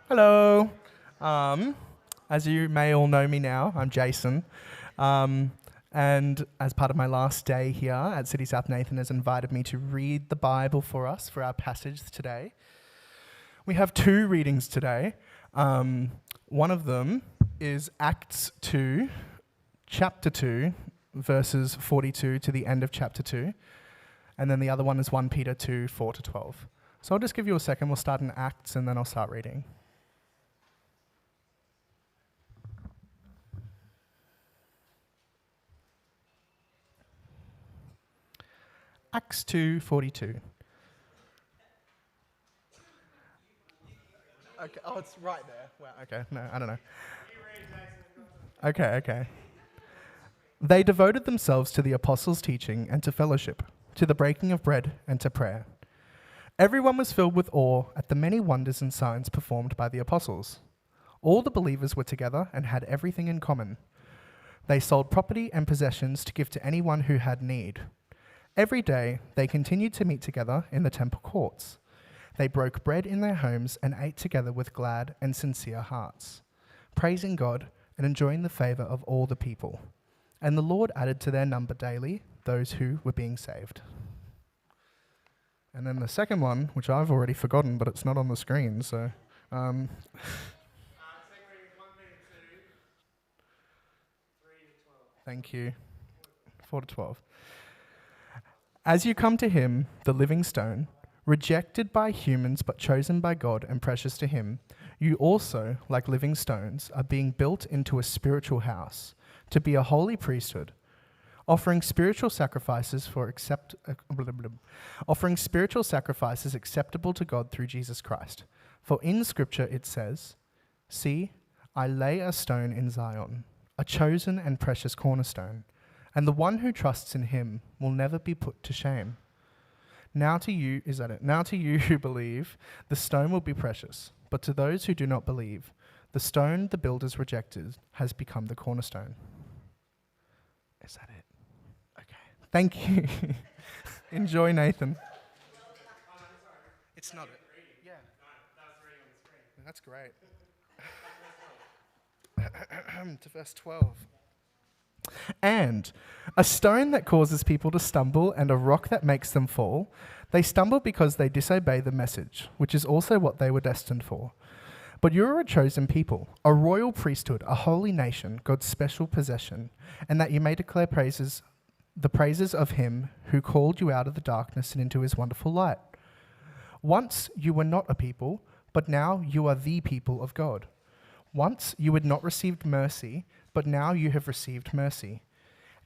Hello. As you may all know me now, I'm Jason. And as part of my last day here at City South, Nathan has invited me to read the Bible for us for our passage today. We have two readings today. One of them is Acts 2, chapter 2, verses 42 to the end of chapter 2. And then the other one is 1 Peter 2, 4 to 12. So I'll just give you a second. We'll start in Acts and then I'll start reading. Acts 2:42. Okay. Oh, it's right there. Well, okay. No, I don't know. Okay. They devoted themselves to the apostles' teaching and to fellowship, to the breaking of bread and to prayer. Everyone was filled with awe at the many wonders and signs performed by the apostles. All the believers were together and had everything in common. They sold property and possessions to give to anyone who had need. Every day, they continued to meet together in the temple courts. They broke bread in their homes and ate together with glad and sincere hearts, praising God and enjoying the favor of all the people. And the Lord added to their number daily those who were being saved. And then the second one, which I've already forgotten, but it's not on the screen, so... Thank you. 4 to 12. As you come to him, the living stone, rejected by humans but chosen by God and precious to him, you also, like living stones, are being built into a spiritual house, to be a holy priesthood, offering spiritual sacrifices acceptable to God through Jesus Christ. For in Scripture it says, "See, I lay a stone in Zion, a chosen and precious cornerstone, and the one who trusts in him will never be put to shame." Now to you who believe, the stone will be precious, but to those who do not believe, the stone the builders rejected has become the cornerstone. Is that it? Okay. Thank you. Enjoy, Nathan. It's not it. Yeah. That's great. To verse 12. And a stone that causes people to stumble and a rock that makes them fall, they stumble because they disobey the message, which is also what they were destined for. But you are a chosen people, a royal priesthood, a holy nation, God's special possession, and that you may declare the praises of him who called you out of the darkness and into his wonderful light. Once you were not a people, but now you are the people of God. Once you had not received mercy, but now you have received mercy.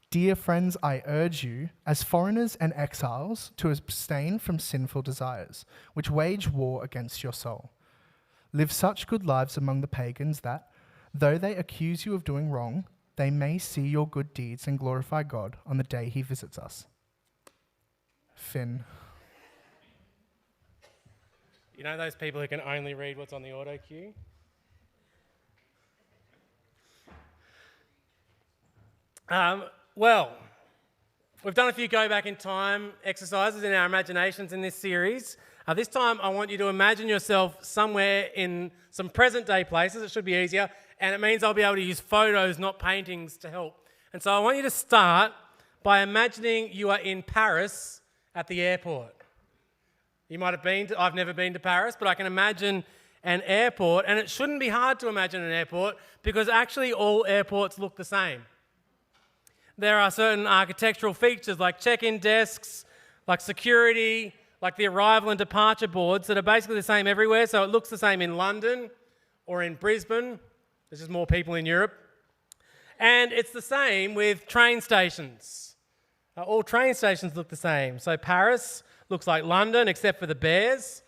Dear friends, I urge you, as foreigners and exiles, to abstain from sinful desires, which wage war against your soul. Live such good lives among the pagans that, though they accuse you of doing wrong, they may see your good deeds and glorify God on the day he visits us. Finn. You know those people who can only read what's on the auto cue? Well, we've done a few go back in time exercises in our imaginations in this series. This time I want you to imagine yourself somewhere in some present day places. It should be easier, and it means I'll be able to use photos, not paintings, to help. And so I want you to start by imagining you are in Paris at the airport. You might have been to, I've never been to Paris, but I can imagine an airport, and it shouldn't be hard to imagine an airport because actually all airports look the same. There are certain architectural features like check-in desks, like security, like the arrival and departure boards that are basically the same everywhere. So it looks the same in London or in Brisbane. There's just more people in Europe. And it's the same with train stations. All train stations look the same. So Paris looks like London except for the bears,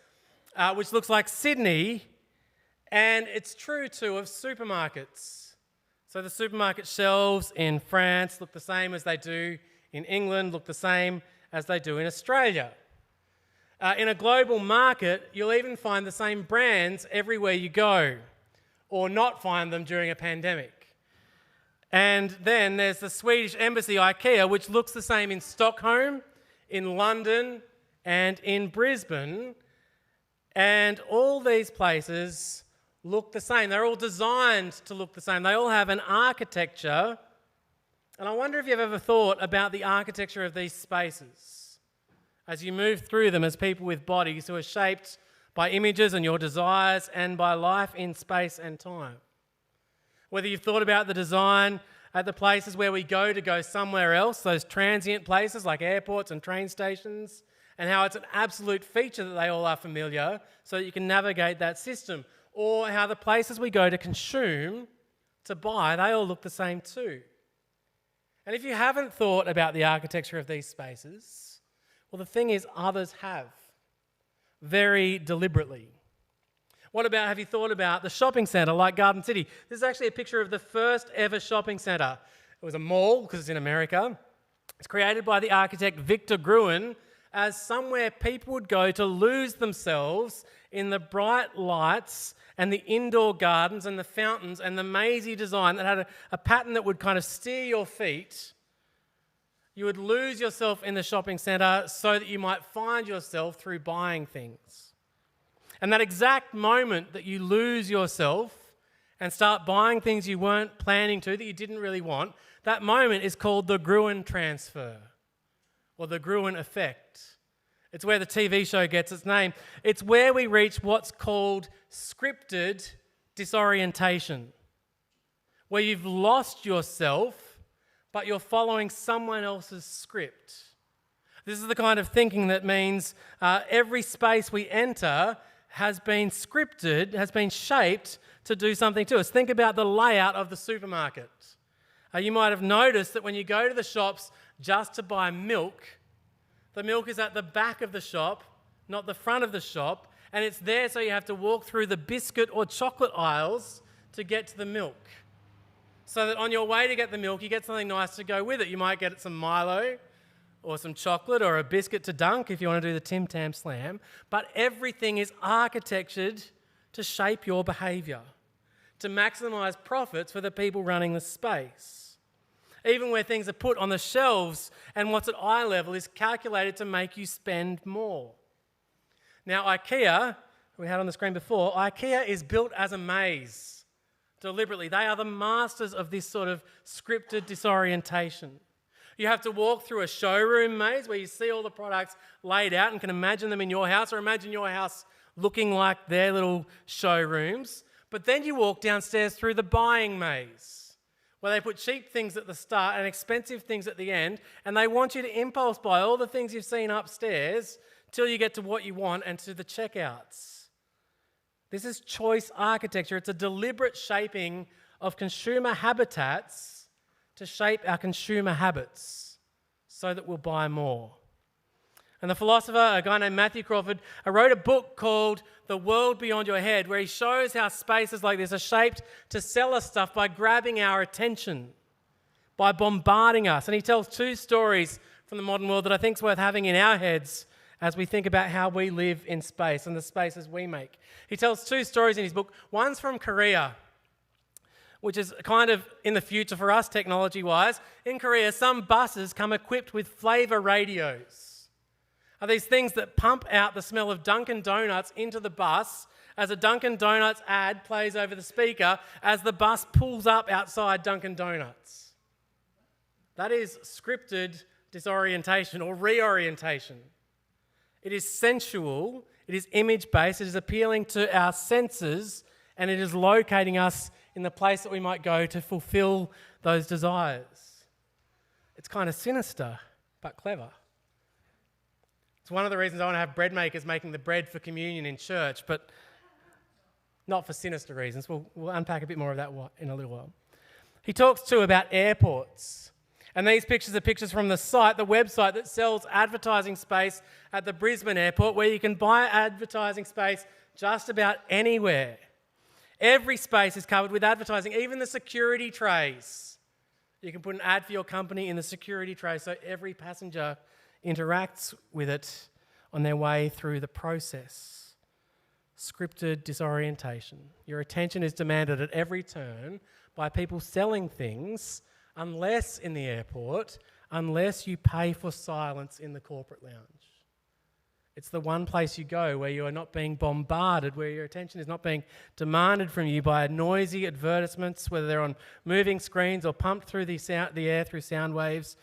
which looks like Sydney. And it's true too of supermarkets. So the supermarket shelves in France look the same as they do in England, look the same as they do in Australia. In a global market, you'll even find the same brands everywhere you go, or not find them during a pandemic. And then there's the Swedish Embassy IKEA, which looks the same in Stockholm, in London, and in Brisbane. And all these places look the same. They're all designed to look the same. They all have an architecture. And I wonder if you've ever thought about the architecture of these spaces as you move through them as people with bodies who are shaped by images and your desires and by life in space and time. Whether you've thought about the design at the places where we go to go somewhere else, those transient places like airports and train stations, and how it's an absolute feature that they all are familiar so that you can navigate that system. Or how the places we go to consume, to buy, they all look the same too. And if you haven't thought about the architecture of these spaces, well, the thing is, others have, very deliberately. What about, have you thought about the shopping centre like Garden City? This is actually a picture of the first ever shopping centre. It was a mall, because it's in America. It's created by the architect Victor Gruen as somewhere people would go to lose themselves in the bright lights and the indoor gardens and the fountains and the mazy design that had a pattern that would kind of steer your feet. You would lose yourself in the shopping centre so that you might find yourself through buying things. And that exact moment that you lose yourself and start buying things you weren't planning to, that you didn't really want, that moment is called the Gruen Transfer, or the Gruen effect. It's where the TV show gets its name. It's where we reach what's called scripted disorientation, where you've lost yourself, but you're following someone else's script. This is the kind of thinking that means every space we enter has been scripted, has been shaped to do something to us. Think about the layout of the supermarket. You might have noticed that when you go to the shops just to buy milk, the milk is at the back of the shop, not the front of the shop, and it's there so you have to walk through the biscuit or chocolate aisles to get to the milk. So that on your way to get the milk, you get something nice to go with it. You might get some Milo or some chocolate or a biscuit to dunk if you want to do the Tim Tam Slam. But everything is architectured to shape your behaviour, to maximise profits for the people running the space. Even where things are put on the shelves and what's at eye level is calculated to make you spend more. Now, IKEA, we had on the screen before, IKEA is built as a maze. Deliberately. They are the masters of this sort of scripted disorientation. You have to walk through a showroom maze where you see all the products laid out and can imagine them in your house, or imagine your house looking like their little showrooms. But then you walk downstairs through the buying maze, where they put cheap things at the start and expensive things at the end, and they want you to impulse buy all the things you've seen upstairs till you get to what you want and to the checkouts. This is choice architecture. It's a deliberate shaping of consumer habitats to shape our consumer habits so that we'll buy more. And the philosopher, a guy named Matthew Crawford, wrote a book called The World Beyond Your Head, where he shows how spaces like this are shaped to sell us stuff by grabbing our attention, by bombarding us. And he tells two stories from the modern world that I think is worth having in our heads as we think about how we live in space and the spaces we make. He tells two stories in his book. One's from Korea, which is kind of in the future for us technology-wise. In Korea, some buses come equipped with flavour radios. Are these things that pump out the smell of Dunkin' Donuts into the bus as a Dunkin' Donuts ad plays over the speaker as the bus pulls up outside Dunkin' Donuts. That is scripted disorientation or reorientation. It is sensual, it is image-based, it is appealing to our senses, and it is locating us in the place that we might go to fulfill those desires. It's kind of sinister, but clever. It's one of the reasons I want to have bread makers making the bread for communion in church, but not for sinister reasons. We'll unpack a bit more of that in a little while. He talks too about airports. And these pictures are pictures from the website that sells advertising space at the Brisbane airport, where you can buy advertising space just about anywhere. Every space is covered with advertising, even the security trays. You can put an ad for your company in the security tray so every passenger interacts with it on their way through the process. Scripted disorientation. Your attention is demanded at every turn by people selling things, unless in the airport, unless you pay for silence in the corporate lounge. It's the one place you go where you are not being bombarded, where your attention is not being demanded from you by noisy advertisements, whether they're on moving screens or pumped through the air through sound waves.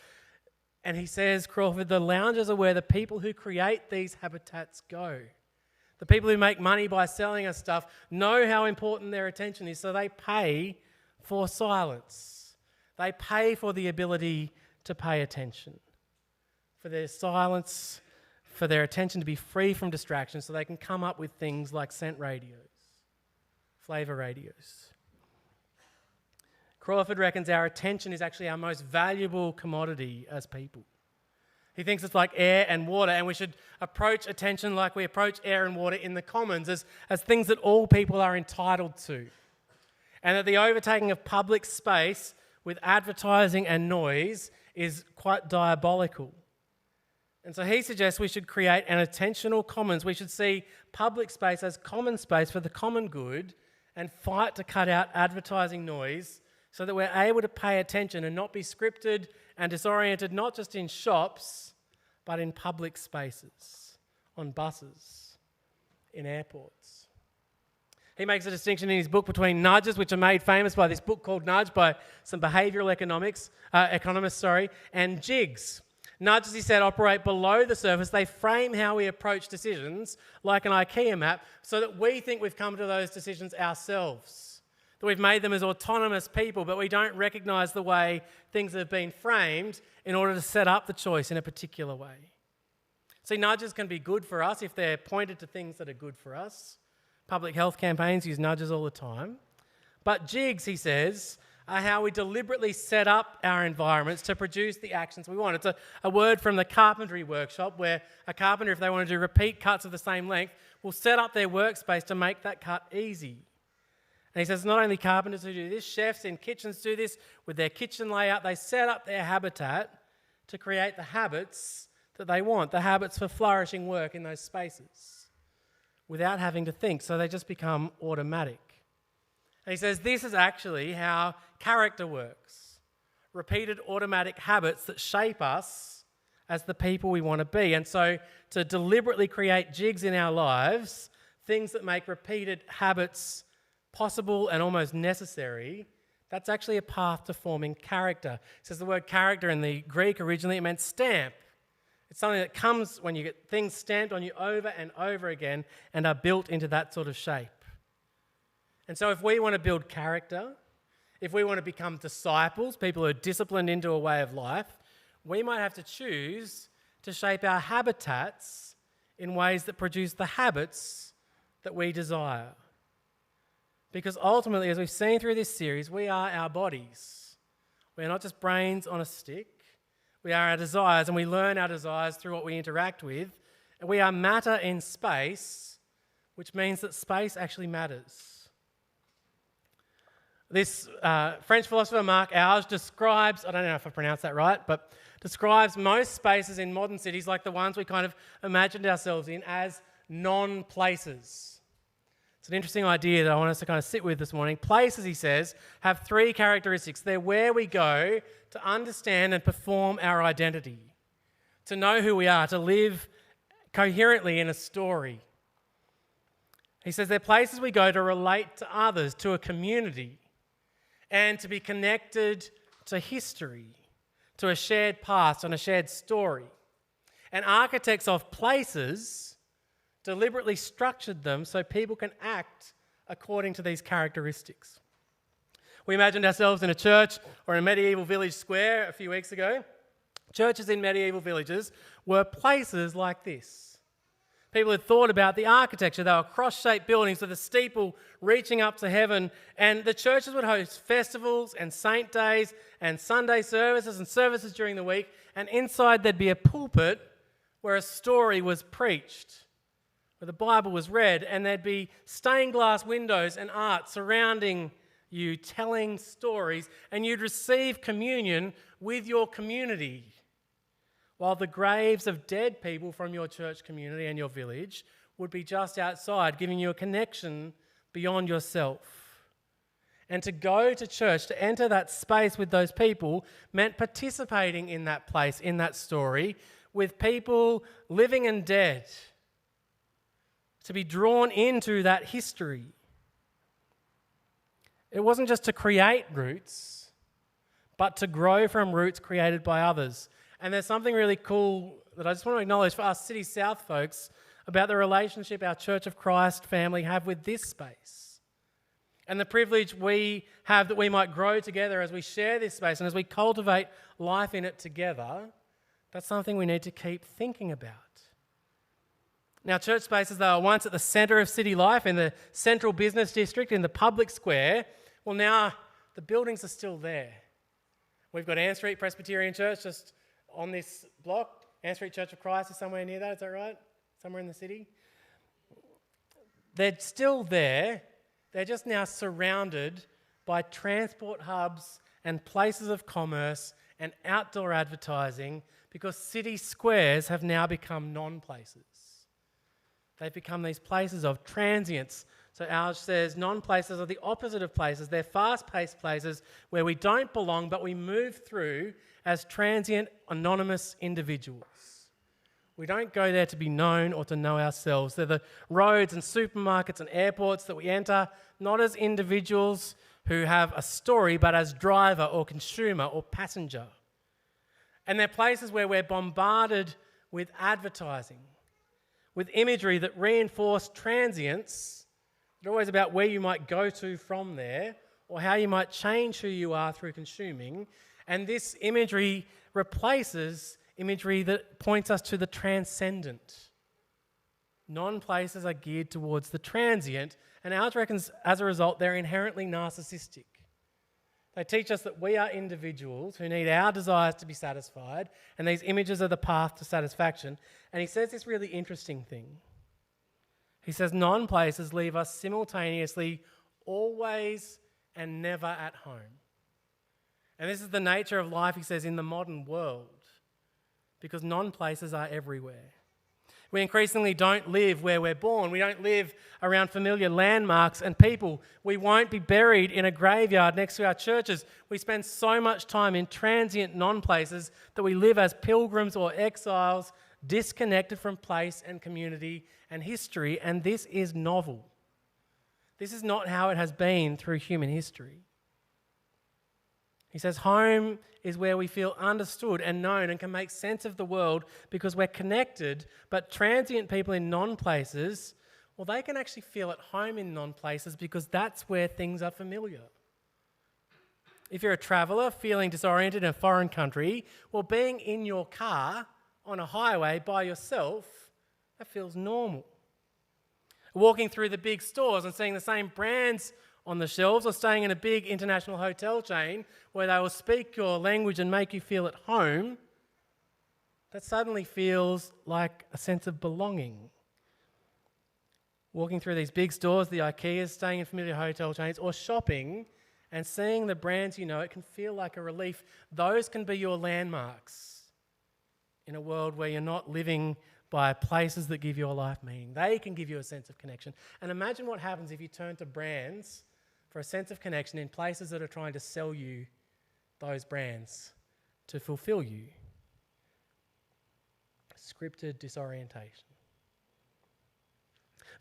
And he says, Crawford, the lounges are where the people who create these habitats go. The people who make money by selling us stuff know how important their attention is, so they pay for silence. They pay for the ability to pay attention, for their silence, for their attention to be free from distractions, so they can come up with things like scent radios, flavour radios. Crawford reckons our attention is actually our most valuable commodity as people. He thinks it's like air and water, and we should approach attention like we approach air and water in the commons, as things that all people are entitled to. And that the overtaking of public space with advertising and noise is quite diabolical. And so he suggests we should create an attentional commons. We should see public space as common space for the common good and fight to cut out advertising noise so that we're able to pay attention and not be scripted and disoriented, not just in shops, but in public spaces, on buses, in airports. He makes a distinction in his book between nudges, which are made famous by this book called Nudge by some behavioural economists, and jigs. Nudges, he said, operate below the surface. They frame how we approach decisions, like an IKEA map, so that we think we've come to those decisions ourselves, that we've made them as autonomous people, but we don't recognise the way things have been framed in order to set up the choice in a particular way. See, nudges can be good for us if they're pointed to things that are good for us. Public health campaigns use nudges all the time. But jigs, he says, are how we deliberately set up our environments to produce the actions we want. It's a word from the carpentry workshop where a carpenter, if they want to do repeat cuts of the same length, will set up their workspace to make that cut easy. And he says not only carpenters who do this, chefs in kitchens do this with their kitchen layout. They set up their habitat to create the habits that they want, the habits for flourishing work in those spaces without having to think, so they just become automatic. And he says this is actually how character works. Repeated automatic habits that shape us as the people we want to be. And so to deliberately create jigs in our lives, things that make repeated habits possible and almost necessary, that's actually a path to forming character. It says the word character in the Greek originally, it meant stamp. It's something that comes when you get things stamped on you over and over again and are built into that sort of shape. And so if we want to build character, if we want to become disciples, people who are disciplined into a way of life, we might have to choose to shape our habitats in ways that produce the habits that we desire. Because ultimately, as we've seen through this series, we are our bodies. We are not just brains on a stick. We are our desires, and we learn our desires through what we interact with. And we are matter in space, which means that space actually matters. This French philosopher, Marc Aurèle, describes, I don't know if I pronounced that right, but describes most spaces in modern cities, like the ones we kind of imagined ourselves in, as non-places. It's an interesting idea that I want us to kind of sit with this morning. Places, he says, have three characteristics. They're where we go to understand and perform our identity, to know who we are, to live coherently in a story. He says they're places we go to relate to others, to a community, and to be connected to history, to a shared past and a shared story. And architects of places deliberately structured them so people can act according to these characteristics. We imagined ourselves in a church or in a medieval village square a few weeks ago. Churches in medieval villages were places like this. People had thought about the architecture. They were cross-shaped buildings with a steeple reaching up to heaven, and the churches would host festivals and saint days and Sunday services and services during the week, and inside there'd be a pulpit where a story was preached, where the Bible was read, and there'd be stained glass windows and art surrounding you, telling stories, and you'd receive communion with your community, while the graves of dead people from your church community and your village would be just outside, giving you a connection beyond yourself. And to go to church, to enter that space with those people, meant participating in that place, in that story, with people living and dead, to be drawn into that history. It wasn't just to create roots, but to grow from roots created by others. And there's something really cool that I just want to acknowledge for us City South folks about the relationship our Church of Christ family have with this space. And the privilege we have that we might grow together as we share this space and as we cultivate life in it together. That's something we need to keep thinking about. Now, church spaces, they were once at the centre of city life, in the central business district, in the public square. Well, now the buildings are still there. We've got Ann Street Presbyterian Church just on this block. Ann Street Church of Christ is somewhere near that, is that right? Somewhere in the city? They're still there. They're just now surrounded by transport hubs and places of commerce and outdoor advertising, because city squares have now become non-places. They've become these places of transience. So Alge says non-places are the opposite of places. They're fast-paced places where we don't belong, but we move through as transient, anonymous individuals. We don't go there to be known or to know ourselves. They're the roads and supermarkets and airports that we enter, not as individuals who have a story, but as driver or consumer or passenger. And they're places where we're bombarded with advertising, with imagery that reinforce transience. It's always about where you might go to from there or how you might change who you are through consuming. And this imagery replaces imagery that points us to the transcendent. Non-places are geared towards the transient, and Alge reckons as a result they're inherently narcissistic. They teach us that we are individuals who need our desires to be satisfied, and these images are the path to satisfaction. And he says this really interesting thing. He says non-places leave us simultaneously always and never at home. And this is the nature of life, he says, in the modern world, because non-places are everywhere. We increasingly don't live where we're born. We don't live around familiar landmarks and people. We won't be buried in a graveyard next to our churches. We spend so much time in transient non-places that we live as pilgrims or exiles, disconnected from place and community and history, and this is novel. This is not how it has been through human history. He says home is where we feel understood and known and can make sense of the world because we're connected, but transient people in non-places, well, they can actually feel at home in non-places because that's where things are familiar. If you're a traveller feeling disoriented in a foreign country, well, being in your car on a highway by yourself, that feels normal. Walking through the big stores and seeing the same brands on the shelves, or staying in a big international hotel chain where they will speak your language and make you feel at home, that suddenly feels like a sense of belonging. Walking through these big stores, the IKEAs, staying in familiar hotel chains, or shopping and seeing the brands you know, it can feel like a relief. Those can be your landmarks in a world where you're not living by places that give your life meaning. They can give you a sense of connection. And imagine what happens if you turn to brands for a sense of connection in places that are trying to sell you those brands to fulfill you. Scripted disorientation.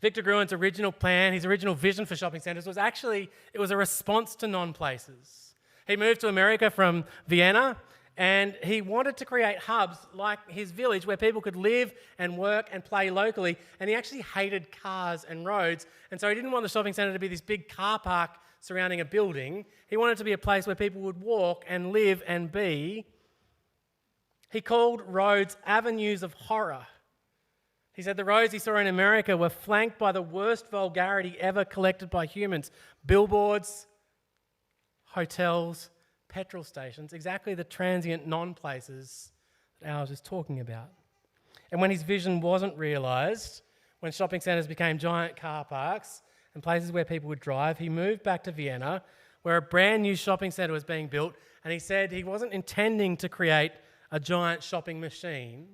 Victor Gruen's original plan, his original vision for shopping centres was actually, it was a response to non-places. He moved to America from Vienna, and he wanted to create hubs like his village where people could live and work and play locally. And he actually hated cars and roads. And so he didn't want the shopping centre to be this big car park surrounding a building. He wanted it to be a place where people would walk and live and be. He called roads avenues of horror. He said the roads he saw in America were flanked by the worst vulgarity ever collected by humans. Billboards, hotels, petrol stations, exactly the transient non-places that Al was talking about. And when his vision wasn't realised, when shopping centres became giant car parks and places where people would drive, he moved back to Vienna, where a brand new shopping centre was being built, and he said he wasn't intending to create a giant shopping machine,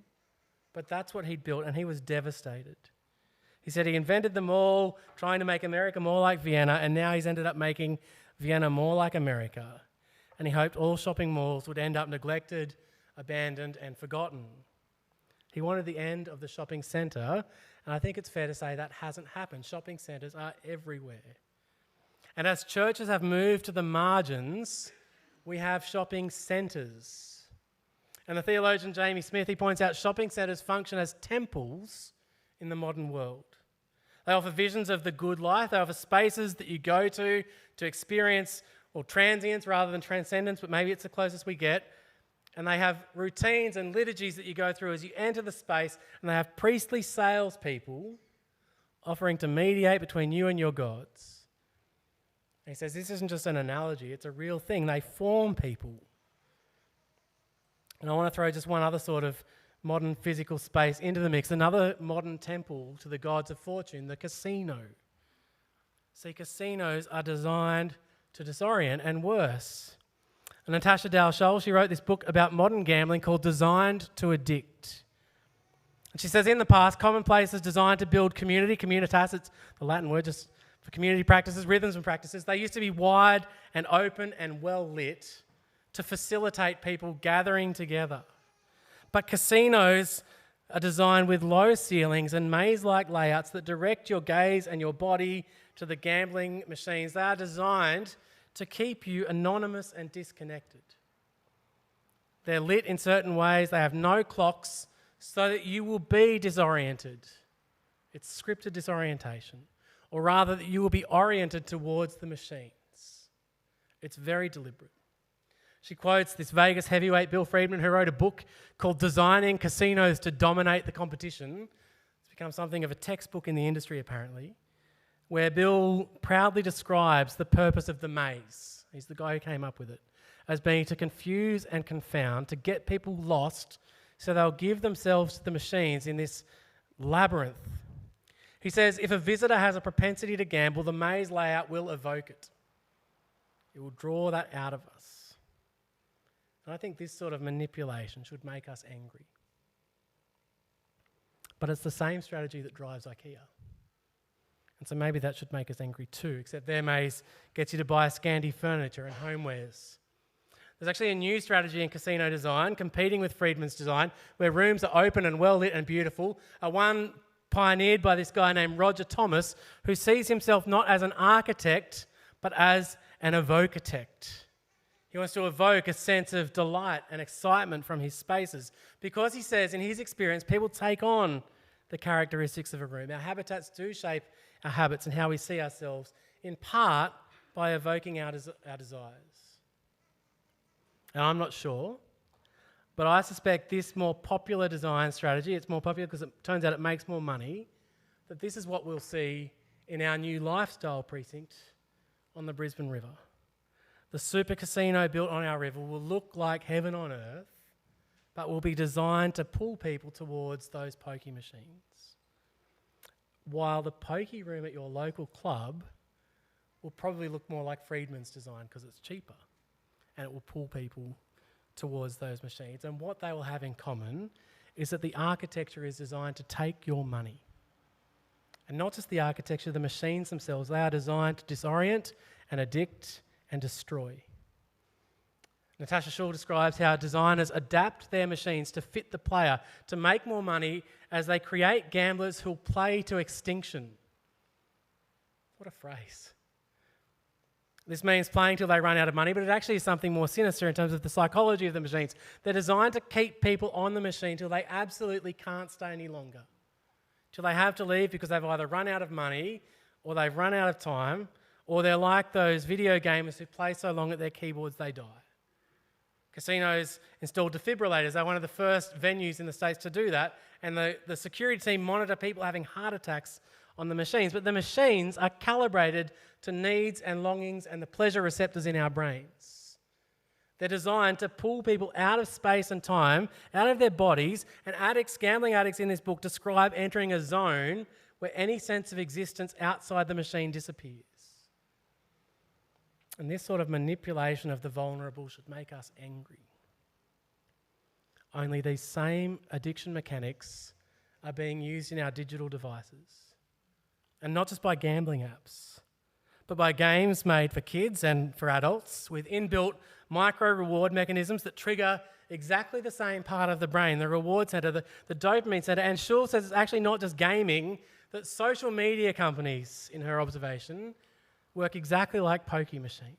but that's what he'd built, and he was devastated. He said he invented the mall, trying to make America more like Vienna, and now he's ended up making Vienna more like America. And he hoped all shopping malls would end up neglected, abandoned, and forgotten. He wanted the end of the shopping centre, and I think it's fair to say that hasn't happened. Shopping centres are everywhere. And as churches have moved to the margins, we have shopping centres. And the theologian Jamie Smith, he points out shopping centres function as temples in the modern world. They offer visions of the good life. They offer spaces that you go to experience, or transience rather than transcendence, but maybe it's the closest we get. And they have routines and liturgies that you go through as you enter the space, and they have priestly salespeople offering to mediate between you and your gods. And he says this isn't just an analogy, it's a real thing. They form people. And I want to throw just one other sort of modern physical space into the mix, another modern temple to the gods of fortune, the casino. See, casinos are designed to disorient and worse. And Natasha Dalshall, she wrote this book about modern gambling called Designed to Addict. And she says in the past, commonplaces designed to build community, communitas, it's the Latin word just for community practices, rhythms and practices, they used to be wide and open and well lit to facilitate people gathering together. But casinos are designed with low ceilings and maze-like layouts that direct your gaze and your body to the gambling machines. They are designed to keep you anonymous and disconnected. They're lit in certain ways. They have no clocks so that you will be disoriented. It's scripted disorientation. Or rather, that you will be oriented towards the machines. It's very deliberate. She quotes this Vegas heavyweight Bill Friedman, who wrote a book called Designing Casinos to Dominate the Competition. It's become something of a textbook in the industry, apparently, where Bill proudly describes the purpose of the maze. He's the guy who came up with it, as being to confuse and confound, to get people lost so they'll give themselves to the machines in this labyrinth. He says, if a visitor has a propensity to gamble, the maze layout will evoke it. It will draw that out of us. And I think this sort of manipulation should make us angry. But it's the same strategy that drives IKEA. And so maybe that should make us angry too, except their maze gets you to buy Scandi furniture and homewares. There's actually a new strategy in casino design, competing with Friedman's design, where rooms are open and well lit and beautiful. One pioneered by this guy named Roger Thomas, who sees himself not as an architect, but as an evocatect. He wants to evoke a sense of delight and excitement from his spaces, because he says in his experience, people take on the characteristics of a room. Our habitats do shape our habits and how we see ourselves, in part by evoking our desires. And I'm not sure, but I suspect this more popular design strategy, it's more popular because it turns out it makes more money, that this is what we'll see in our new lifestyle precinct on the Brisbane River. The super casino built on our river will look like heaven on earth, but will be designed to pull people towards those pokie machines. While the pokie room at your local club will probably look more like Friedman's design because it's cheaper, and it will pull people towards those machines. And what they will have in common is that the architecture is designed to take your money. And not just the architecture, the machines themselves, they are designed to disorient and addict and destroy. Natasha Shaw describes how designers adapt their machines to fit the player, to make more money as they create gamblers who'll play to extinction. What a phrase. This means playing till they run out of money, but it actually is something more sinister in terms of the psychology of the machines. They're designed to keep people on the machine till they absolutely can't stay any longer, till they have to leave because they've either run out of money or they've run out of time, or they're like those video gamers who play so long at their keyboards they die. Casinos install defibrillators. They're one of the first venues in the States to do that, and the security team monitor people having heart attacks on the machines. But the machines are calibrated to needs and longings and the pleasure receptors in our brains. They're designed to pull people out of space and time, out of their bodies, and gambling addicts in this book describe entering a zone where any sense of existence outside the machine disappears. And this sort of manipulation of the vulnerable should make us angry. Only these same addiction mechanics are being used in our digital devices. And not just by gambling apps, but by games made for kids and for adults with inbuilt micro-reward mechanisms that trigger exactly the same part of the brain, the reward center, the dopamine center. And Schul says it's actually not just gaming, that social media companies, in her observation, work exactly like pokie machines.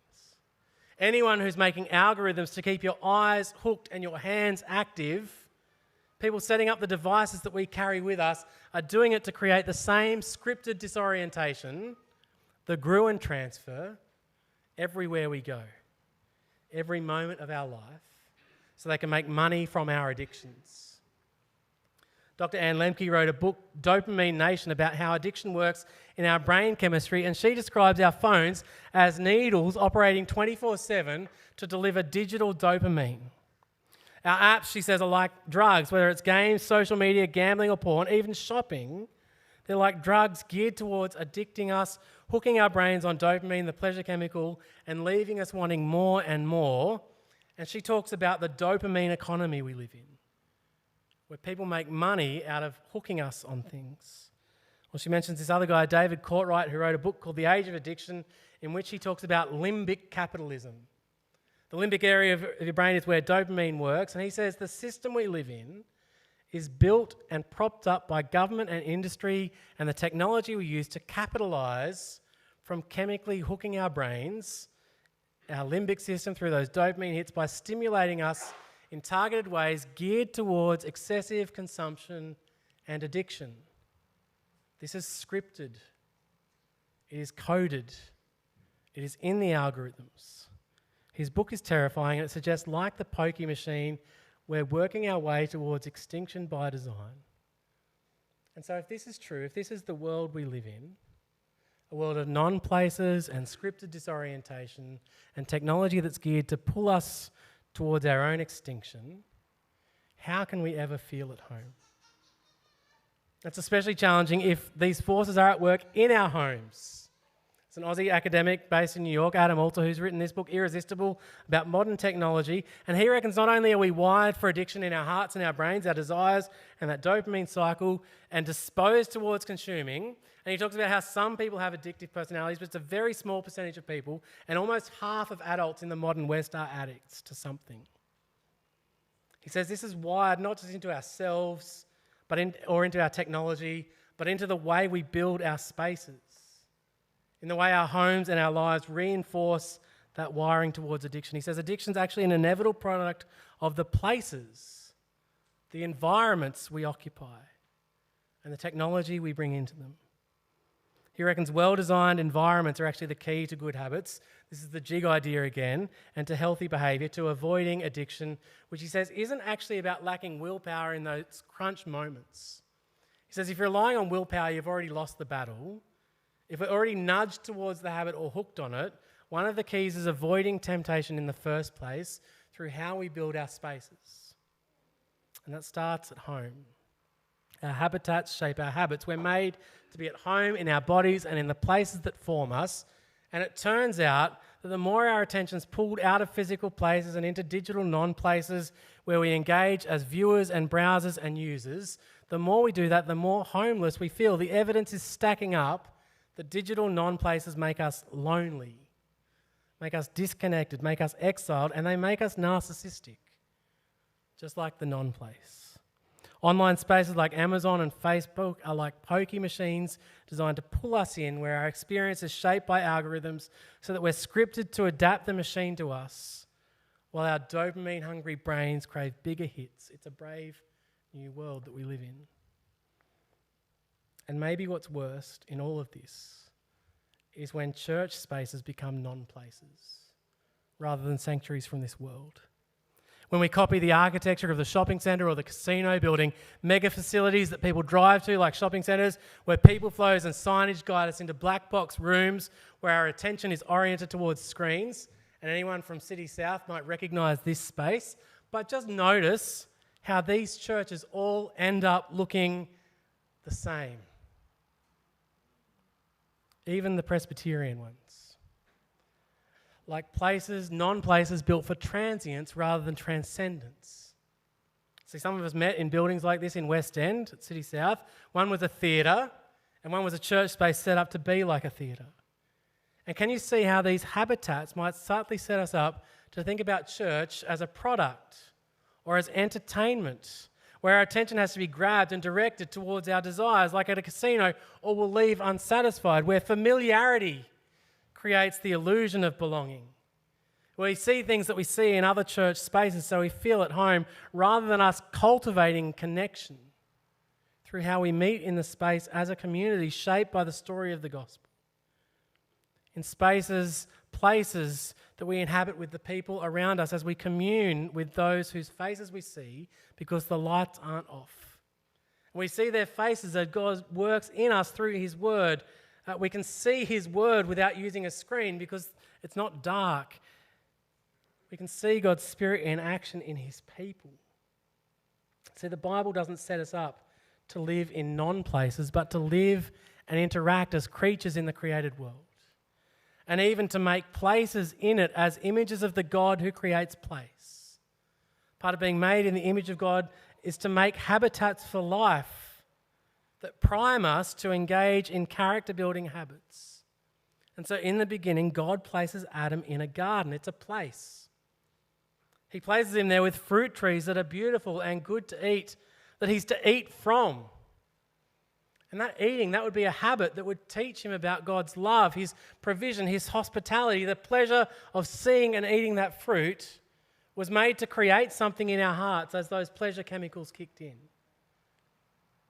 Anyone who's making algorithms to keep your eyes hooked and your hands active, people setting up the devices that we carry with us, are doing it to create the same scripted disorientation, the Gruen Transfer, everywhere we go, every moment of our life, so they can make money from our addictions. Dr. Anne Lemke wrote a book, Dopamine Nation, about how addiction works in our brain chemistry, and she describes our phones as needles operating 24/7 to deliver digital dopamine. Our apps, she says, are like drugs, whether it's games, social media, gambling or porn, even shopping. They're like drugs geared towards addicting us, hooking our brains on dopamine, the pleasure chemical, and leaving us wanting more and more. And she talks about the dopamine economy we live in, where people make money out of hooking us on things. Well, she mentions this other guy, David Courtwright, who wrote a book called The Age of Addiction, in which he talks about limbic capitalism. The limbic area of your brain is where dopamine works, and he says the system we live in is built and propped up by government and industry and the technology we use to capitalise from chemically hooking our brains, our limbic system, through those dopamine hits by stimulating us in targeted ways geared towards excessive consumption and addiction. This is scripted. It is coded. It is in the algorithms. His book is terrifying, and it suggests, like the pokie machine, we're working our way towards extinction by design. And so if this is true, if this is the world we live in, a world of non-places and scripted disorientation and technology that's geared to pull us towards our own extinction, how can we ever feel at home? That's especially challenging if these forces are at work in our homes. It's an Aussie academic based in New York, Adam Alter, who's written this book, Irresistible, about modern technology. And he reckons not only are we wired for addiction in our hearts and our brains, our desires and that dopamine cycle, and disposed towards consuming, and he talks about how some people have addictive personalities, but it's a very small percentage of people, and almost half of adults in the modern West are addicts to something. He says this is wired not just into ourselves or into our technology, but into the way we build our spaces, in the way our homes and our lives reinforce that wiring towards addiction. He says addiction's actually an inevitable product of the places, the environments we occupy, and the technology we bring into them. He reckons well-designed environments are actually the key to good habits. This is the jig idea again, and to healthy behaviour, to avoiding addiction, which he says isn't actually about lacking willpower in those crunch moments. He says if you're relying on willpower, you've already lost the battle. If we're already nudged towards the habit or hooked on it, one of the keys is avoiding temptation in the first place through how we build our spaces. And that starts at home. Our habitats shape our habits. We're made to be at home in our bodies and in the places that form us. And it turns out that the more our attention's pulled out of physical places and into digital non-places where we engage as viewers and browsers and users, the more we do that, the more homeless we feel. The evidence is stacking up that digital non-places make us lonely, make us disconnected, make us exiled, and they make us narcissistic, just like the non-place. Online spaces like Amazon and Facebook are like pokie machines designed to pull us in, where our experience is shaped by algorithms so that we're scripted to adapt the machine to us, while our dopamine-hungry brains crave bigger hits. It's a brave new world that we live in. And maybe what's worst in all of this is when church spaces become non-places rather than sanctuaries from this world. When we copy the architecture of the shopping centre or the casino, building mega facilities that people drive to, like shopping centres, where people flows and signage guide us into black box rooms where our attention is oriented towards screens. And anyone from City South might recognise this space. But just notice how these churches all end up looking the same. Even the Presbyterian ones. Like places, non-places built for transience rather than transcendence. See, some of us met in buildings like this in West End at City South. One was a theatre and one was a church space set up to be like a theatre. And can you see how these habitats might subtly set us up to think about church as a product or as entertainment, where our attention has to be grabbed and directed towards our desires, like at a casino, or we'll leave unsatisfied, where familiarity creates the illusion of belonging. We see things that we see in other church spaces so we feel at home, rather than us cultivating connection through how we meet in the space as a community shaped by the story of the gospel. In spaces, places that we inhabit with the people around us as we commune with those whose faces we see because the lights aren't off. We see their faces as God works in us through his word. We can see his word without using a screen because it's not dark. We can see God's Spirit in action in his people. See, the Bible doesn't set us up to live in non-places, but to live and interact as creatures in the created world. And even to make places in it as images of the God who creates place. Part of being made in the image of God is to make habitats for life that prime us to engage in character-building habits. And so in the beginning, God places Adam in a garden. It's a place. He places him there with fruit trees that are beautiful and good to eat, that he's to eat from. And that eating, that would be a habit that would teach him about God's love, his provision, his hospitality. The pleasure of seeing and eating that fruit was made to create something in our hearts as those pleasure chemicals kicked in.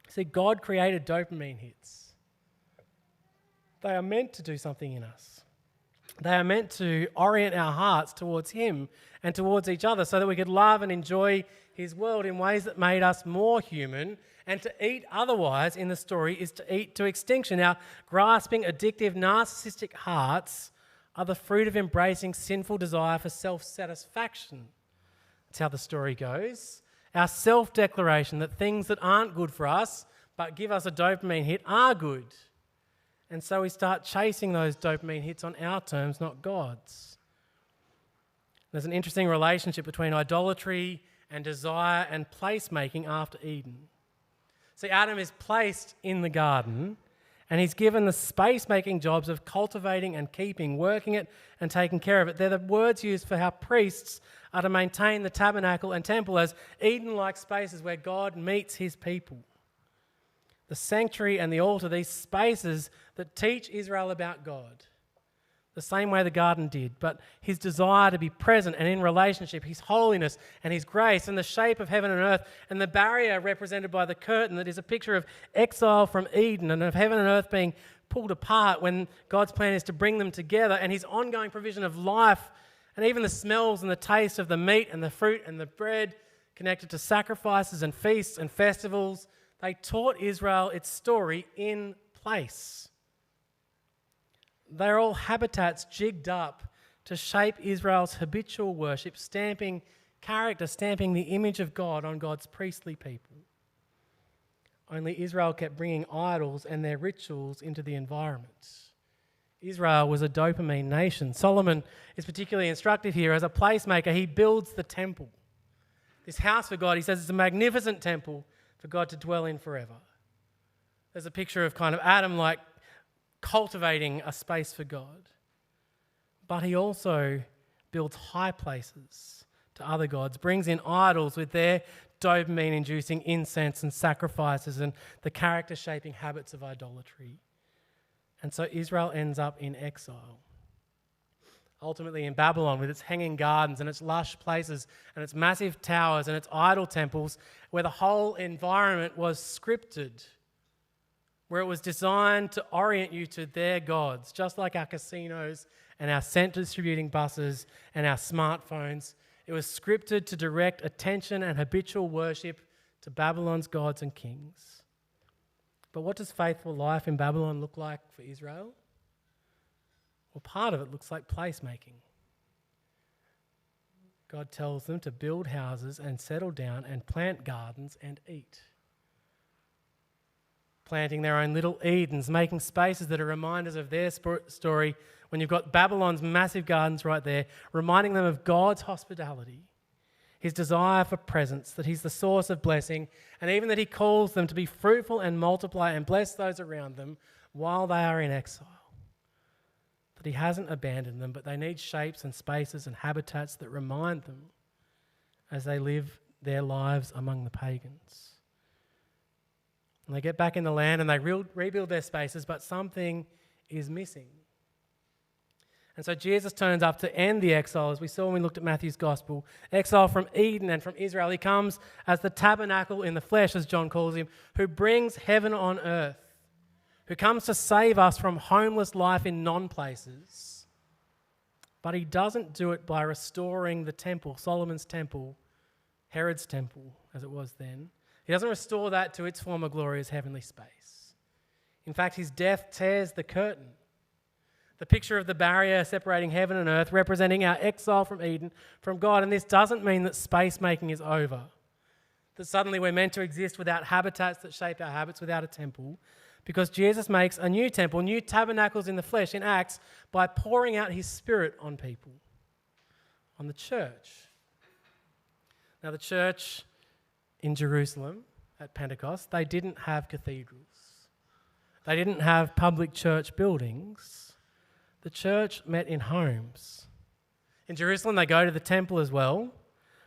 See, God created dopamine hits. They are meant to do something in us. They are meant to orient our hearts towards him and towards each other so that we could love and enjoy his world in ways that made us more human. And to eat otherwise in the story is to eat to extinction. Our grasping, addictive, narcissistic hearts are the fruit of embracing sinful desire for self-satisfaction. That's how the story goes. Our self-declaration that things that aren't good for us but give us a dopamine hit are good. And so we start chasing those dopamine hits on our terms, not God's. There's an interesting relationship between idolatry and desire and placemaking after Eden. See, Adam is placed in the garden and he's given the space-making jobs of cultivating and keeping, working it and taking care of it. They're the words used for how priests are to maintain the tabernacle and temple as Eden-like spaces where God meets his people. The sanctuary and the altar, these spaces that teach Israel about God, the same way the garden did, but his desire to be present and in relationship, his holiness and his grace and the shape of heaven and earth, and the barrier represented by the curtain that is a picture of exile from Eden and of heaven and earth being pulled apart when God's plan is to bring them together, and his ongoing provision of life and even the smells and the taste of the meat and the fruit and the bread connected to sacrifices and feasts and festivals. They taught Israel its story in place. They're all habitats jigged up to shape Israel's habitual worship, stamping character, stamping the image of God on God's priestly people. Only Israel kept bringing idols and their rituals into the environment. Israel was a dopamine nation. Solomon is particularly instructive here. As a placemaker, he builds the temple. This house for God, he says, is a magnificent temple for God to dwell in forever. There's a picture of kind of Adam like cultivating a space for God. But he also builds high places to other gods, brings in idols with their dopamine-inducing incense and sacrifices and the character-shaping habits of idolatry. And so Israel ends up in exile. Ultimately in Babylon, with its hanging gardens and its lush places and its massive towers and its idol temples, where the whole environment was scripted, where it was designed to orient you to their gods, just like our casinos and our scent-distributing buses and our smartphones. It was scripted to direct attention and habitual worship to Babylon's gods and kings. But what does faithful life in Babylon look like for Israel? Well, part of it looks like placemaking. God tells them to build houses and settle down and plant gardens and eat. Planting their own little Edens, making spaces that are reminders of their story when you've got Babylon's massive gardens right there, reminding them of God's hospitality, his desire for presence, that he's the source of blessing, and even that he calls them to be fruitful and multiply and bless those around them while they are in exile. that he hasn't abandoned them, but they need shapes and spaces and habitats that remind them as they live their lives among the pagans. And they get back in the land and they rebuild their spaces, but something is missing. And so Jesus turns up to end the exile, as we saw when we looked at Matthew's gospel. Exile from Eden and from Israel. He comes as the tabernacle in the flesh, as John calls him, who brings heaven on earth, who comes to save us from homeless life in non-places. But he doesn't do it by restoring the temple, Solomon's temple, Herod's temple, as it was then. He doesn't restore that to its former glory as heavenly space. In fact, his death tears the curtain. The picture of the barrier separating heaven and earth, representing our exile from Eden, from God. And this doesn't mean that space making is over, that suddenly we're meant to exist without habitats that shape our habits, without a temple, because Jesus makes a new temple, new tabernacles in the flesh, in Acts, by pouring out his Spirit on people, on the church. Now, the church in Jerusalem at Pentecost, they didn't have cathedrals. They didn't have public church buildings. The church met in homes. In Jerusalem, they go to the temple as well,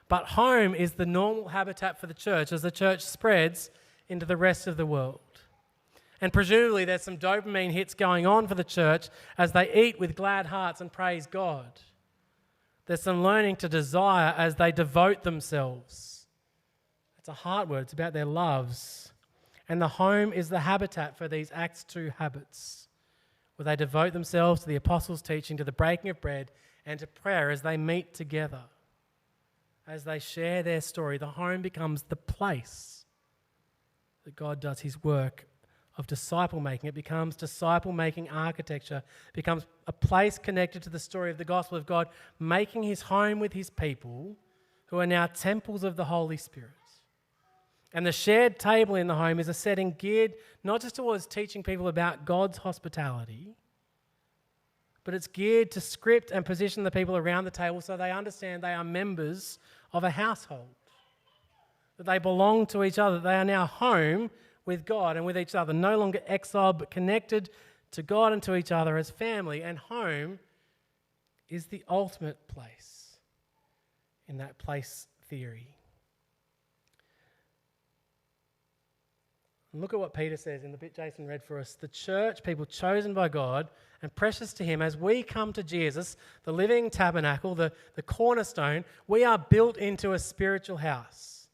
but home is the normal habitat for the church as the church spreads into the rest of the world. And presumably there's some dopamine hits going on for the church as they eat with glad hearts and praise God. There's some learning to desire as they devote themselves. It's a hard word, it's about their loves. And the home is the habitat for these Acts 2 habits, where they devote themselves to the apostles' teaching, to the breaking of bread, and to prayer as they meet together. As they share their story, the home becomes the place that God does his work of disciple making. It becomes disciple making architecture. It becomes a place connected to the story of the gospel of God, making his home with his people who are now temples of the Holy Spirit. And the shared table in the home is a setting geared not just towards teaching people about God's hospitality, but it's geared to script and position the people around the table so they understand they are members of a household, that they belong to each other, that they are now home with God and with each other, no longer exiled but connected to God and to each other as family. And home is the ultimate place in that place theory. And look at what Peter says in the bit Jason read for us. The church, people chosen by God and precious to him, as we come to Jesus, the living tabernacle, the cornerstone, we are built into a spiritual house.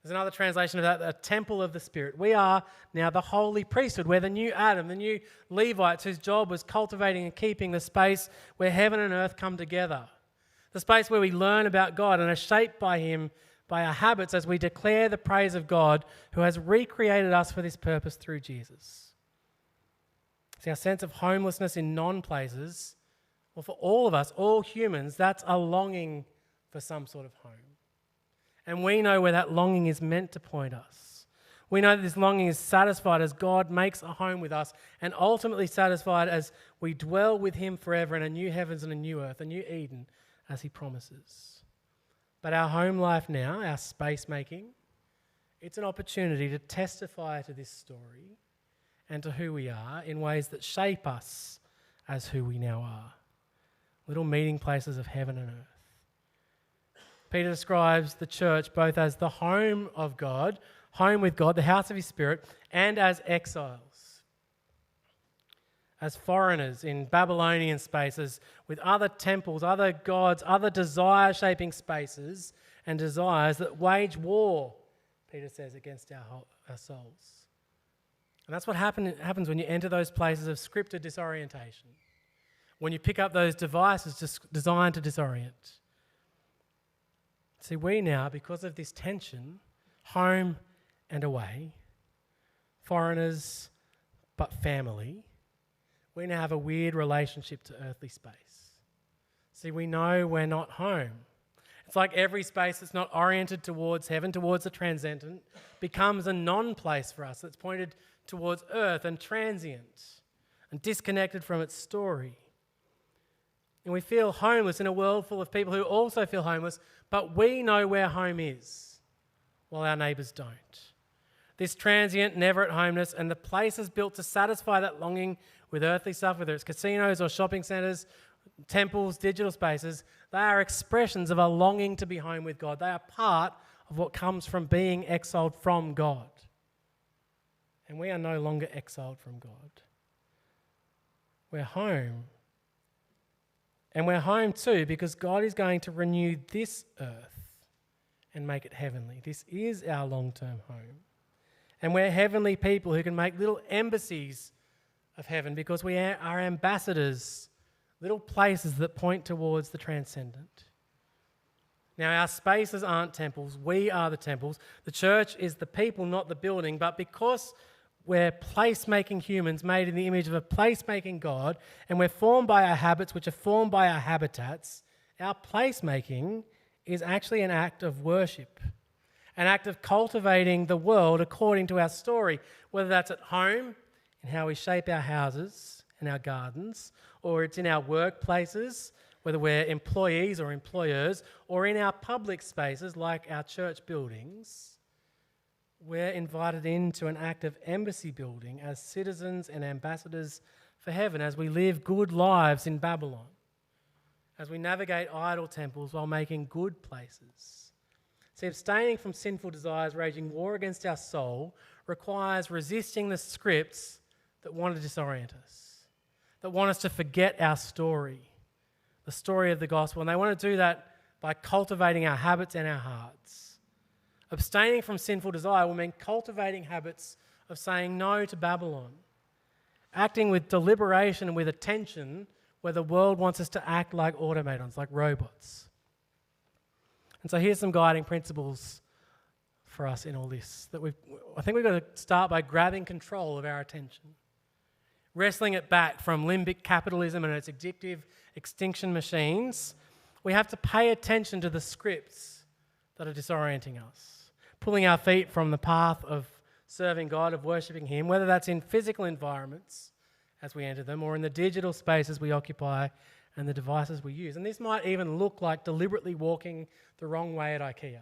There's another translation of that, a temple of the Spirit. We are now the holy priesthood. We're the new Adam, the new Levites, whose job was cultivating and keeping the space where heaven and earth come together. The space where we learn about God and are shaped by him, by our habits as we declare the praise of God who has recreated us for this purpose through Jesus. See, our sense of homelessness in non-places, well, for all of us, all humans, that's a longing for some sort of home. And we know where that longing is meant to point us. We know that this longing is satisfied as God makes a home with us, and ultimately satisfied as we dwell with him forever in a new heavens and a new earth, a new Eden, as he promises. But our home life now, our space making, it's an opportunity to testify to this story and to who we are in ways that shape us as who we now are. Little meeting places of heaven and earth. Peter describes the church both as the home of God, home with God, the house of his Spirit, and as exiles, as foreigners in Babylonian spaces with other temples, other gods, other desire-shaping spaces and desires that wage war, Peter says, against our souls. And that's what happens when you enter those places of scripted disorientation, when you pick up those devices just designed to disorient. See, we now, because of this tension, home and away, foreigners but family, we now have a weird relationship to earthly space. See, we know we're not home. It's like every space that's not oriented towards heaven, towards the transcendent, becomes a non-place for us that's pointed towards earth and transient and disconnected from its story. And we feel homeless in a world full of people who also feel homeless, but we know where home is, while our neighbours don't. this transient, never-at-homeness, and the places built to satisfy that longing with earthly stuff, whether it's casinos or shopping centres, temples, digital spaces, they are expressions of a longing to be home with God. They are part of what comes from being exiled from God. And we are no longer exiled from God. We're home. And we're home too because God is going to renew this earth and make it heavenly. This is our long-term home. And we're heavenly people who can make little embassies of heaven because we are ambassadors, little places that point towards the transcendent. Now, our spaces aren't temples. We are the temples. The church is the people, not the building. But because we're place-making humans made in the image of a place-making God, and we're formed by our habits, which are formed by our habitats, our place-making is actually an act of worship, an act of cultivating the world according to our story, whether that's at home, in how we shape our houses and our gardens, or it's in our workplaces, whether we're employees or employers, or in our public spaces like our church buildings. We're invited into an act of embassy building as citizens and ambassadors for heaven, as we live good lives in Babylon, as we navigate idol temples while making good places. See, abstaining from sinful desires waging war against our soul requires resisting the scripts that want to disorient us, that want us to forget our story, the story of the gospel. And they want to do that by cultivating our habits and our hearts. Abstaining from sinful desire will mean cultivating habits of saying no to Babylon, acting with deliberation and with attention where the world wants us to act like automatons, like robots. And so here's some guiding principles for us in all this. I think we've got to start by grabbing control of our attention, wrestling it back from limbic capitalism and its addictive extinction machines. We have to pay attention to the scripts that are disorienting us, pulling our feet from the path of serving God, of worshipping Him, whether that's in physical environments as we enter them or in the digital spaces we occupy and the devices we use. And this might even look like deliberately walking the wrong way at IKEA,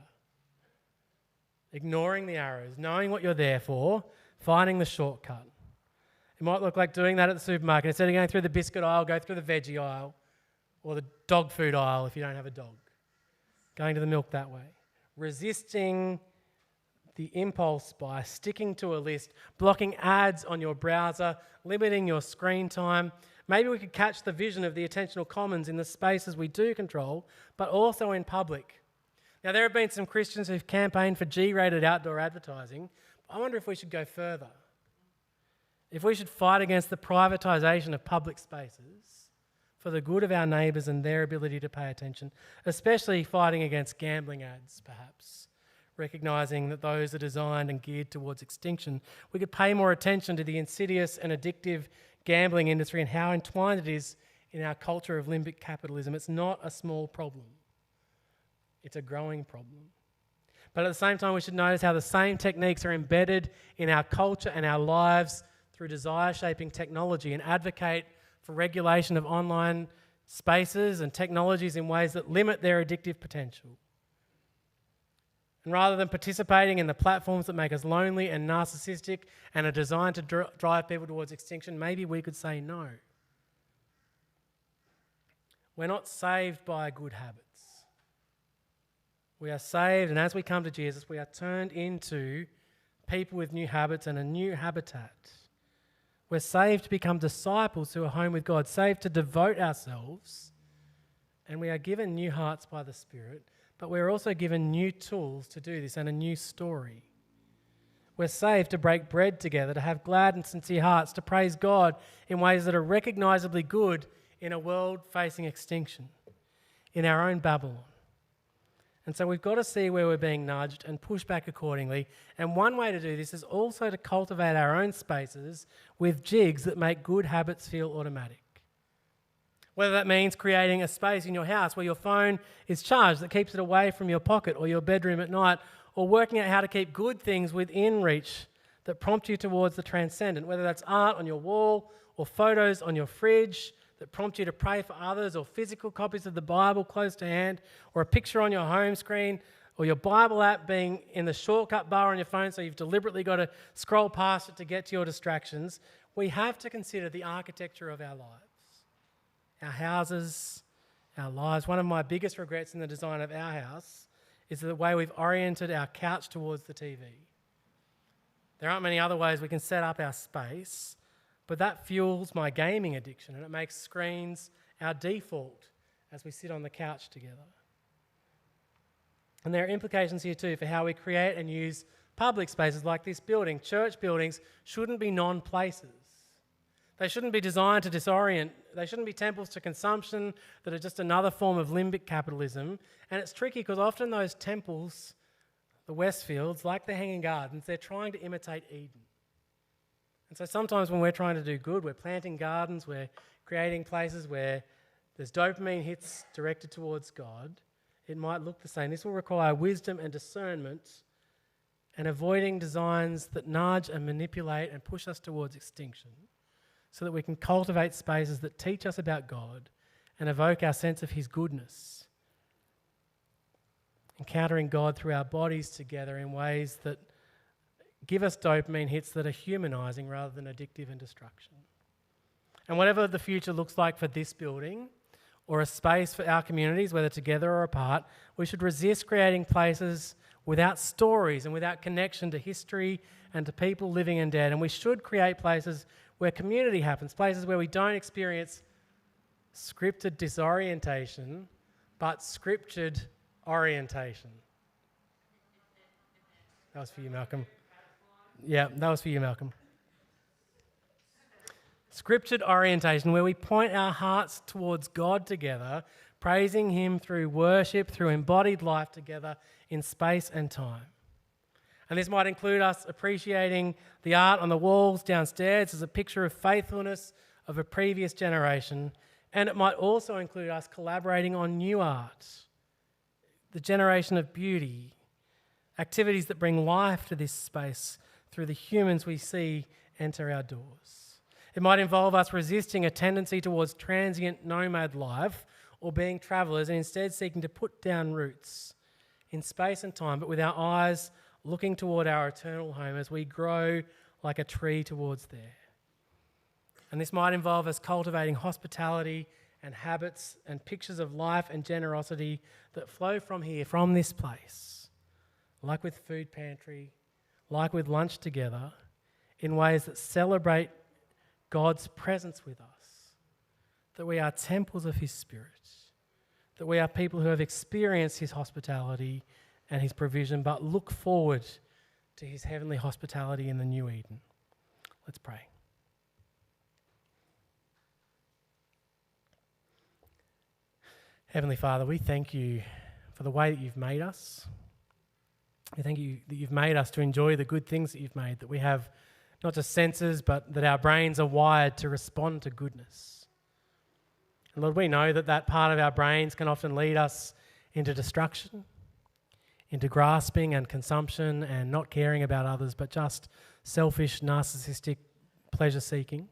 ignoring the arrows, knowing what you're there for, finding the shortcut. It might look like doing that at the supermarket. Instead of going through the biscuit aisle, go through the veggie aisle or the dog food aisle if you don't have a dog. Going to the milk that way. Resisting the impulse by sticking to a list, blocking ads on your browser, limiting your screen time. Maybe we could catch the vision of the attentional commons in the spaces we do control, but also in public. Now, there have been some Christians who've campaigned for G-rated outdoor advertising. I wonder if we should go further. If we should fight against the privatisation of public spaces for the good of our neighbours and their ability to pay attention, especially fighting against gambling ads, perhaps, recognising that those are designed and geared towards extinction. We could pay more attention to the insidious and addictive gambling industry and how entwined it is in our culture of limbic capitalism. It's not a small problem. It's a growing problem. But at the same time, we should notice how the same techniques are embedded in our culture and our lives through desire-shaping technology and advocate for regulation of online spaces and technologies in ways that limit their addictive potential. And rather than participating in the platforms that make us lonely and narcissistic and are designed to drive people towards extinction, maybe we could say no. We're not saved by good habits. We are saved, and as we come to Jesus, we are turned into people with new habits and a new habitat. We're saved to become disciples who are home with God, saved to devote ourselves, and we are given new hearts by the Spirit, but we're also given new tools to do this and a new story. We're saved to break bread together, to have glad and sincere hearts, to praise God in ways that are recognisably good in a world facing extinction, in our own Babylon. And so we've got to see where we're being nudged and push back accordingly. And one way to do this is also to cultivate our own spaces with jigs that make good habits feel automatic. Whether that means creating a space in your house where your phone is charged that keeps it away from your pocket or your bedroom at night, or working out how to keep good things within reach that prompt you towards the transcendent, whether that's art on your wall or photos on your fridge that prompt you to pray for others, or physical copies of the Bible close to hand, or a picture on your home screen or your Bible app being in the shortcut bar on your phone, so you've deliberately got to scroll past it to get to your distractions, we have to consider the architecture of our lives, our houses, our lives. One of my biggest regrets in the design of our house is the way we've oriented our couch towards the TV. There aren't many other ways we can set up our space, but that fuels my gaming addiction, and it makes screens our default as we sit on the couch together. And there are implications here too for how we create and use public spaces like this building. Church buildings shouldn't be non-places. They shouldn't be designed to disorient. They shouldn't be temples to consumption that are just another form of limbic capitalism. And it's tricky because often those temples, the Westfields, like the Hanging Gardens, they're trying to imitate Eden. And so sometimes when we're trying to do good, we're planting gardens, we're creating places where there's dopamine hits directed towards God. It might look the same. This will require wisdom and discernment and avoiding designs that nudge and manipulate and push us towards extinction so that we can cultivate spaces that teach us about God and evoke our sense of his goodness. Encountering God through our bodies together in ways that give us dopamine hits that are humanizing rather than addictive and destruction. And whatever the future looks like for this building, or a space for our communities, whether together or apart, we should resist creating places without stories and without connection to history and to people living and dead. And we should create places where community happens, places where we don't experience scripted disorientation, but scriptured orientation. That was for you, Malcolm. Yeah, that was for you, Malcolm. Scriptured orientation, where we point our hearts towards God together, praising him through worship, through embodied life together in space and time. And this might include us appreciating the art on the walls downstairs as a picture of faithfulness of a previous generation. And it might also include us collaborating on new art, the generation of beauty, activities that bring life to this space through the humans we see enter our doors. It might involve us resisting a tendency towards transient nomad life or being travellers and instead seeking to put down roots in space and time, but with our eyes looking toward our eternal home as we grow like a tree towards there. And this might involve us cultivating hospitality and habits and pictures of life and generosity that flow from here, from this place, like with Food Pantry, like with lunch together, in ways that celebrate God's presence with us, that we are temples of his Spirit, that we are people who have experienced his hospitality and his provision, but look forward to his heavenly hospitality in the new Eden. Let's pray. Heavenly Father, we thank you for the way that you've made us. We thank you that you've made us to enjoy the good things that you've made, that we have not just senses, but that our brains are wired to respond to goodness. And Lord, we know that that part of our brains can often lead us into destruction, into grasping and consumption and not caring about others, but just selfish, narcissistic pleasure seeking.